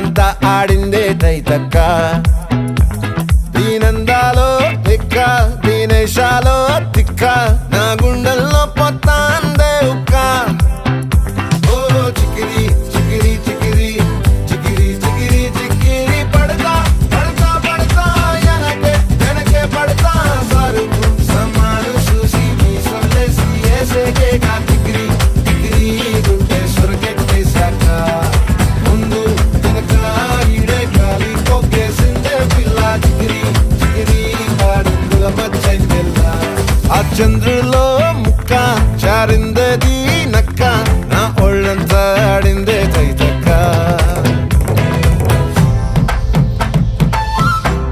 రాత్రంతా ఆడిందే తైతక్క దీనందాలో తిక్క దీనేశాలో తిక్క నా గుండెల్లో పొత్తాందే ఉక్క ఓ చికిరి చికిరి చికిరి చికిరి చికిరి చికిరి పడతా పడతా పడతా ఎనకే ఎనకే పడతా సరుకు సమాను చూసి మీ సొల్లేసి ఏసేకే కా చికిరి చికిరి గుంటే సొరకెట్టేశాక ముందు వెనక ఈడే గాలి కొక్కేసిందే పిల్ల చికిరి చికిరి పాడుల మధ్య ఆ చంద్రులో